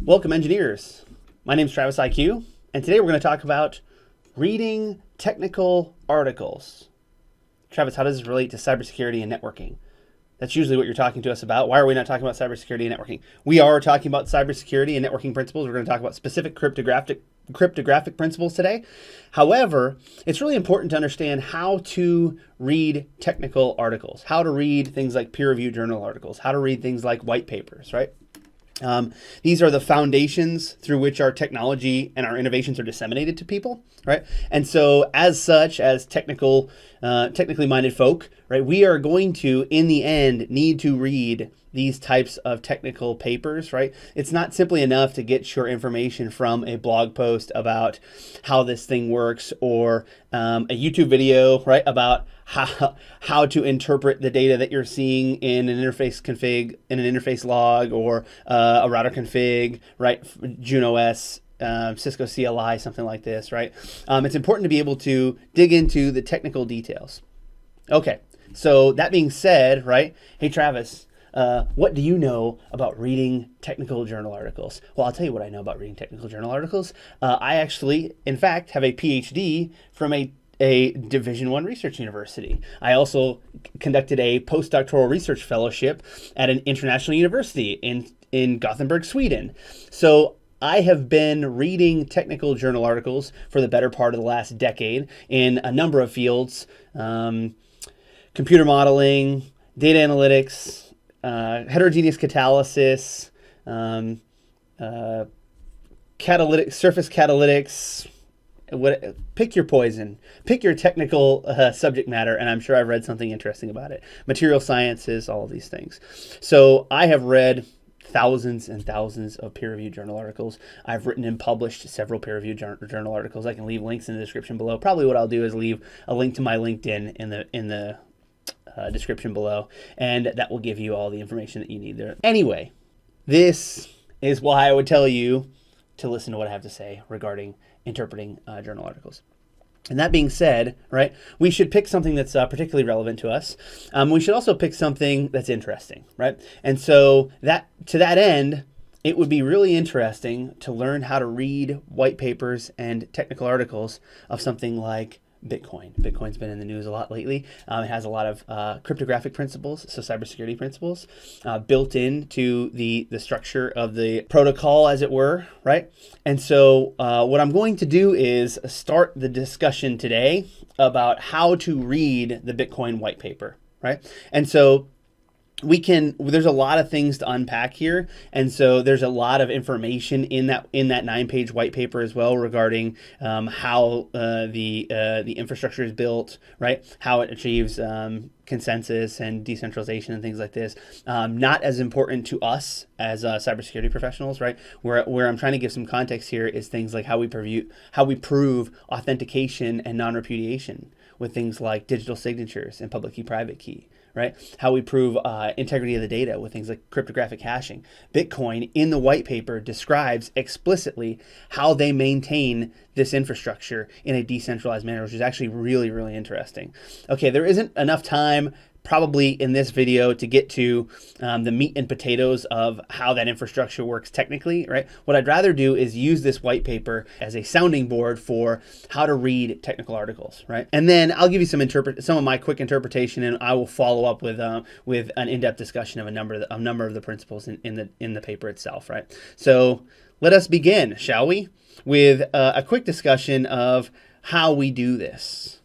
Welcome, engineers. My name is Travis IQ, and today we're going to talk about reading technical articles. Travis, how does this relate to cybersecurity and networking? That's usually what you're talking to us about. Why are we not talking about cybersecurity and networking? We are talking about cybersecurity and networking principles. We're going to talk about specific cryptographic principles today. However, it's really important to understand how to read technical articles, how to read things like peer-reviewed journal articles, how to read things like white papers, right? These are the foundations through which our technology and our innovations are disseminated to people, right? And so as such, as technically minded folk, right, we are going to, in the end, need to read these types of technical papers, right? It's not simply enough to get your information from a blog post about how this thing works or a YouTube video, right, about how to interpret the data that you're seeing in an interface config, in an interface log, or a router config, right, JunoS, Cisco CLI, something like this, right? It's important to be able to dig into the technical details. Okay, so that being said, right, hey Travis, what do you know about reading technical journal articles? Well, I'll tell you what I know about reading technical journal articles. I actually, in fact, have a PhD from a Division I research university. I also conducted a postdoctoral research fellowship at an international university in Gothenburg, Sweden. So I have been reading technical journal articles for the better part of the last decade in a number of fields: computer modeling, data analytics, heterogeneous catalysis, surface catalytics. Pick your poison, pick your technical subject matter, and I'm sure I've read something interesting about it. Material sciences, all of these things. So I have read thousands and thousands of peer-reviewed journal articles. I've written and published several peer-reviewed journal articles. I can leave links in the description below. Probably what I'll do is leave a link to my LinkedIn in the description below, and that will give you all the information that you need there. Anyway, this is why I would tell you to listen to what I have to say regarding interpreting journal articles. And that being said, right, we should pick something that's particularly relevant to us. We should also pick something that's interesting, right? And so to that end, it would be really interesting to learn how to read white papers and technical articles of something like Bitcoin. Bitcoin's been in the news a lot lately. It has a lot of cryptographic principles, so cybersecurity principles, built into the structure of the protocol, as it were, right? And so what I'm going to do is start the discussion today about how to read the Bitcoin white paper, right? And so there's a lot of things to unpack here, and so there's a lot of information in that 9-page white paper as well regarding how the infrastructure is built, right? How it achieves consensus and decentralization and things like this. Not as important to us as cybersecurity professionals, right? Where I'm trying to give some context here is things like how we prove authentication and non-repudiation with things like digital signatures and public key, private key. Right? How we prove integrity of the data with things like cryptographic hashing. Bitcoin in the white paper describes explicitly how they maintain this infrastructure in a decentralized manner, which is actually really, really interesting. Okay, there isn't enough time probably in this video to get to the meat and potatoes of how that infrastructure works technically, right? What I'd rather do is use this white paper as a sounding board for how to read technical articles, right? And then I'll give you some of my quick interpretation, and I will follow up with an in-depth discussion of a number of the principles in the paper itself, right? So let us begin, shall we, with a quick discussion of how we do this.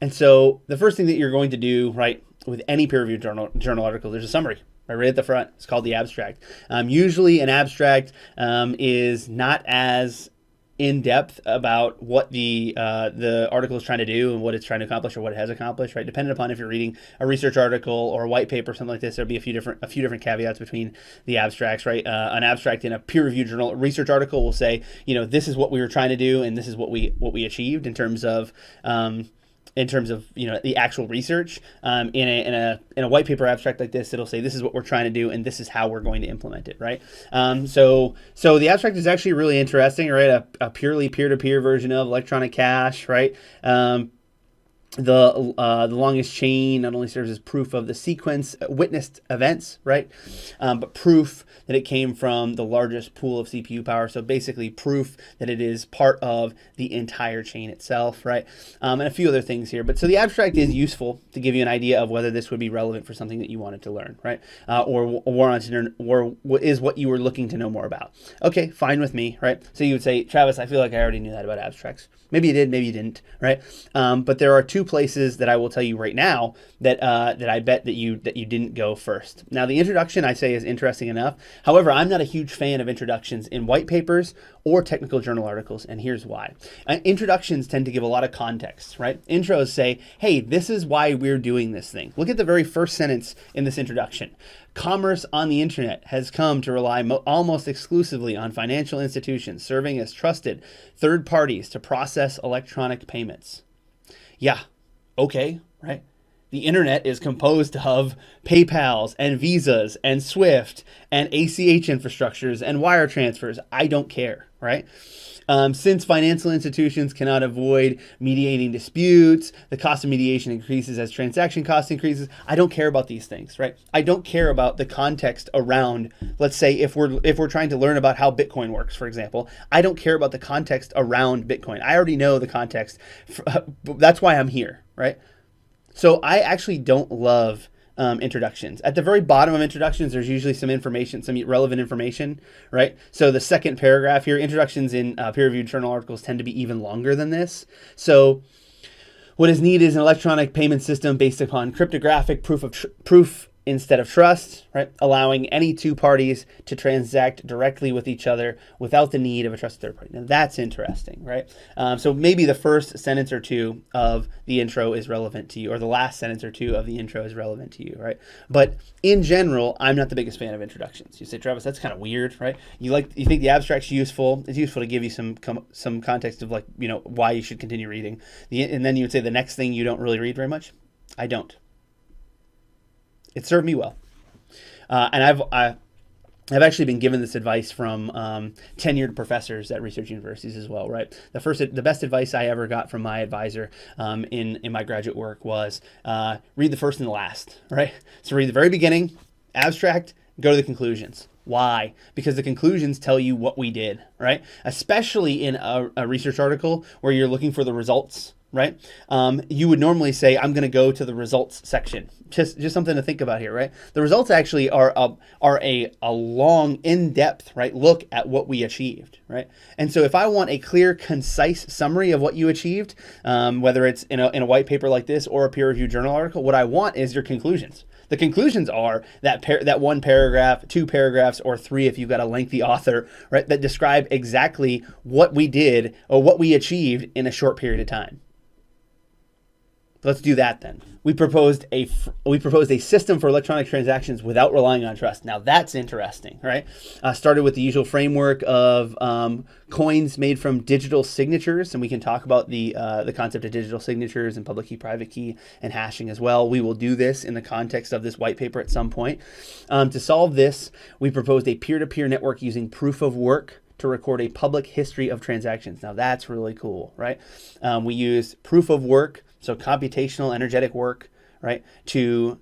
And so the first thing that you're going to do, right, with any peer-reviewed journal article, there's a summary right at the front. It's called the abstract. Usually an abstract is not as in-depth about what the article is trying to do and what it's trying to accomplish or what it has accomplished, right? Depending upon if you're reading a research article or a white paper, something like this, there'll be a few different caveats between the abstracts, right? An abstract in a peer-reviewed research article will say, this is what we were trying to do and this is what we achieved in terms of the actual research. In a white paper abstract like this, it'll say this is what we're trying to do and this is how we're going to implement it, right? So the abstract is actually really interesting, right? A purely peer-to-peer version of electronic cash, right? the longest chain not only serves as proof of the sequence witnessed events, right, but proof that it came from the largest pool of CPU power. So basically proof that it is part of the entire chain itself, right, and a few other things here. But so the abstract is useful to give you an idea of whether this would be relevant for something that you wanted to learn, right, or is what you were looking to know more about. Okay, fine with me, right? So you would say, Travis, I feel like I already knew that about abstracts. Maybe you did, maybe you didn't, right? But there are two places that I will tell you right now that that I bet that you didn't go first. Now, the introduction I say is interesting enough. However, I'm not a huge fan of introductions in white papers or technical journal articles, and here's why. Introductions tend to give a lot of context, right? Intros say, hey, this is why we're doing this thing. Look at the very first sentence in this introduction. Commerce on the internet has come to rely almost exclusively on financial institutions serving as trusted third parties to process electronic payments. Yeah, okay, right? The internet is composed of PayPals and Visas and Swift and ACH infrastructures and wire transfers. I don't care, right? Since financial institutions cannot avoid mediating disputes, the cost of mediation increases as transaction cost increases. I don't care about these things, right? I don't care about the context around, let's say, if we're trying to learn about how Bitcoin works, for example, I don't care about the context around Bitcoin. I already know the context. That's why I'm here, right? So I actually don't love introductions. At the very bottom of introductions, there's usually some information, some relevant information, right? So the second paragraph here, introductions in peer-reviewed journal articles tend to be even longer than this. So what is needed is an electronic payment system based upon cryptographic proof instead of trust, right? Allowing any two parties to transact directly with each other without the need of a trusted third party. Now that's interesting, right? So maybe the first sentence or two of the intro is relevant to you, or the last sentence or two of the intro is relevant to you, right? But in general, I'm not the biggest fan of introductions. You say, Travis, that's kind of weird, right? You think the abstract's useful. It's useful to give you some context of, like, you know, why you should continue reading. And then you would say the next thing you don't really read very much. I don't. It served me well, and I've actually been given this advice from tenured professors at research universities as well, right? The best advice I ever got from my advisor in my graduate work was read the first and the last, right? So read the very beginning, abstract, go to the conclusions. Why? Because the conclusions tell you what we did, right? Especially in a research article where you're looking for the results, right? You would normally say, I'm going to go to the results section. Just something to think about here, right? The results actually are a long, in-depth, right, look at what we achieved, right? And so if I want a clear, concise summary of what you achieved, whether it's in a white paper like this or a peer-reviewed journal article, what I want is your conclusions. The conclusions are that one paragraph, two paragraphs, or three if you've got a lengthy author, right, that describe exactly what we did or what we achieved in a short period of time. Let's do that then. We proposed a system for electronic transactions without relying on trust. Now that's interesting, right? Started with the usual framework of coins made from digital signatures, and we can talk about the concept of digital signatures and public key, private key, and hashing as well. We will do this in the context of this white paper at some point. To solve this, we proposed a peer-to-peer network using proof of work to record a public history of transactions. Now that's really cool, right? We use proof of work, so computational energetic work, right, to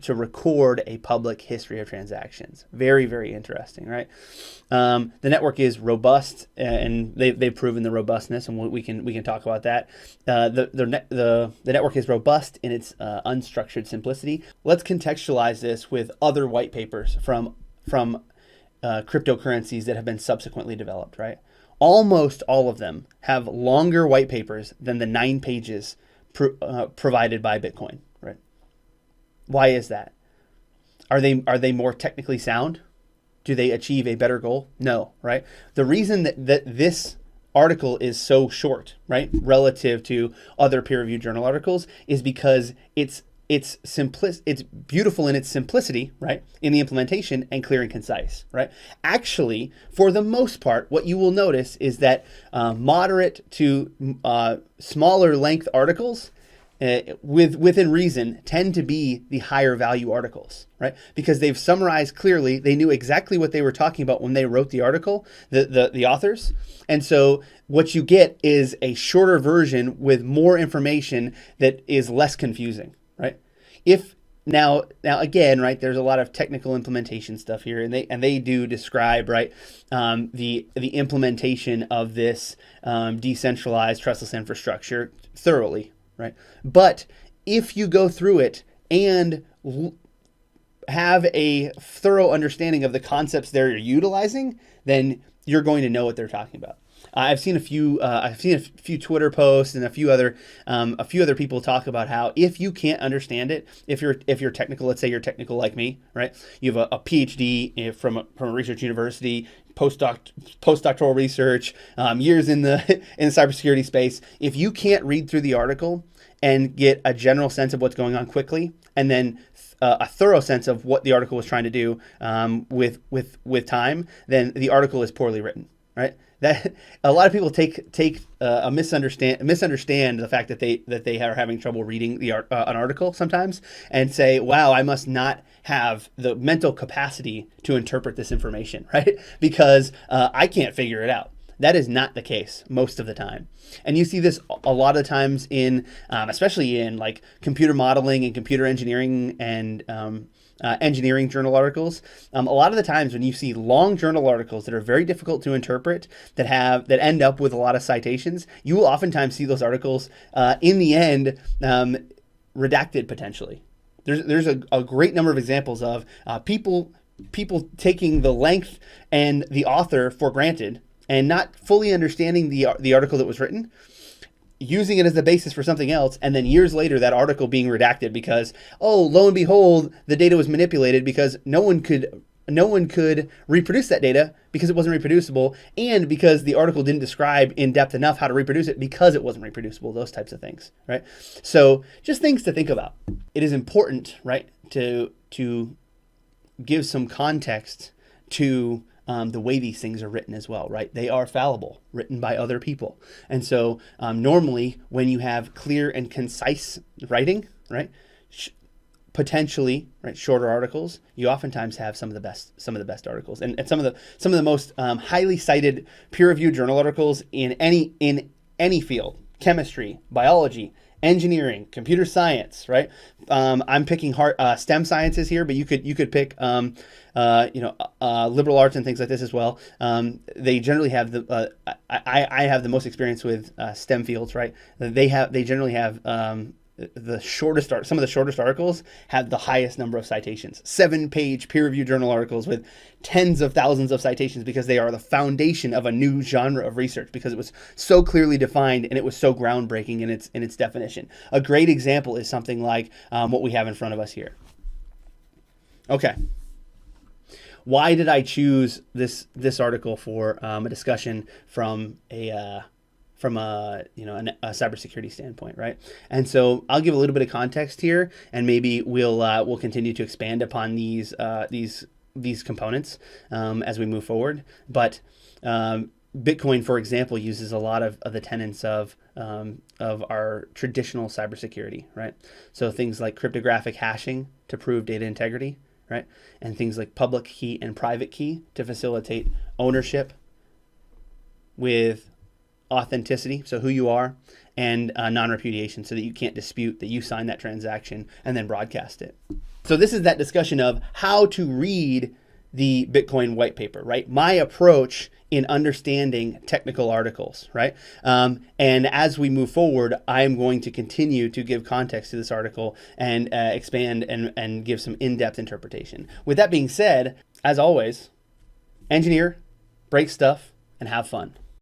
record a public history of transactions. Very, very interesting, right? The network is robust, and they've proven the robustness, and we can talk about that. The network is robust in its unstructured simplicity. Let's contextualize this with other white papers from cryptocurrencies that have been subsequently developed, right? Almost all of them have longer white papers than the 9 pages provided by Bitcoin, right? Why is that? Are they more technically sound? Do they achieve a better goal? No, right? The reason that this article is so short, right, relative to other peer-reviewed journal articles is because it's beautiful in its simplicity, right, in the implementation, and clear and concise, right? Actually, for the most part, what you will notice is that moderate to smaller length articles within reason, tend to be the higher value articles, right? Because they've summarized clearly. They knew exactly what they were talking about when they wrote the article, the authors. And so what you get is a shorter version with more information that is less confusing, right? If now again, right, there's a lot of technical implementation stuff here, and they do describe, right, the implementation of this decentralized trustless infrastructure thoroughly, right? But if you go through it and have a thorough understanding of the concepts they're utilizing, then you're going to know what they're talking about. I've seen a few Twitter posts and a few other people talk about how if you can't understand it, if you're technical, let's say you're technical like me, right? You have a PhD from a research university, postdoctoral research, years in the cybersecurity space. If you can't read through the article and get a general sense of what's going on quickly, and then a thorough sense of what the article was trying to do with time, then the article is poorly written, right? That a lot of people misunderstand the fact that they are having trouble reading an article sometimes, and say, wow, I must not have the mental capacity to interpret this information, right? Because I can't figure it out. That is not the case most of the time. And you see this a lot of times in, especially in like computer modeling and computer engineering and engineering journal articles. A lot of the times when you see long journal articles that are very difficult to interpret, that end up with a lot of citations, you will oftentimes see those articles in the end redacted potentially. There's a great number of examples of people taking the length and the author for granted and not fully understanding the article that was written, using it as the basis for something else, and then years later that article being redacted because, oh, lo and behold, the data was manipulated because no one could reproduce that data because it wasn't reproducible, and because the article didn't describe in depth enough how to reproduce it because it wasn't reproducible, those types of things, right? So just things to think about. It is important, right, to give some context to the way these things are written as well, right? They are fallible, written by other people. And so normally when you have clear and concise writing, right, potentially, right, shorter articles, you oftentimes have some of the best articles, and some of the most highly cited peer-reviewed journal articles in any field: chemistry, biology, engineering, computer science, right? I'm picking STEM sciences here, but you could pick liberal arts and things like this as well. They generally have I have the most experience with STEM fields, right? They generally have some of the shortest articles have the highest number of citations. 7-page peer-reviewed journal articles with tens of thousands of citations, because they are the foundation of a new genre of research, because it was so clearly defined and it was so groundbreaking in its definition. A great example is something like what we have in front of us here. Okay. Why did I choose this article for a discussion from a cybersecurity standpoint, right? And so I'll give a little bit of context here, and maybe we'll continue to expand upon these components as we move forward. But Bitcoin, for example, uses a lot of the tenets of our traditional cybersecurity, right? So things like cryptographic hashing to prove data integrity, right? And things like public key and private key to facilitate ownership with authenticity, so who you are, and non-repudiation, so that you can't dispute that you signed that transaction and then broadcast it. So this is that discussion of how to read the Bitcoin white paper, right? My approach in understanding technical articles, right? And as we move forward, I'm going to continue to give context to this article and expand and give some in-depth interpretation. With that being said, as always, engineer, break stuff, and have fun.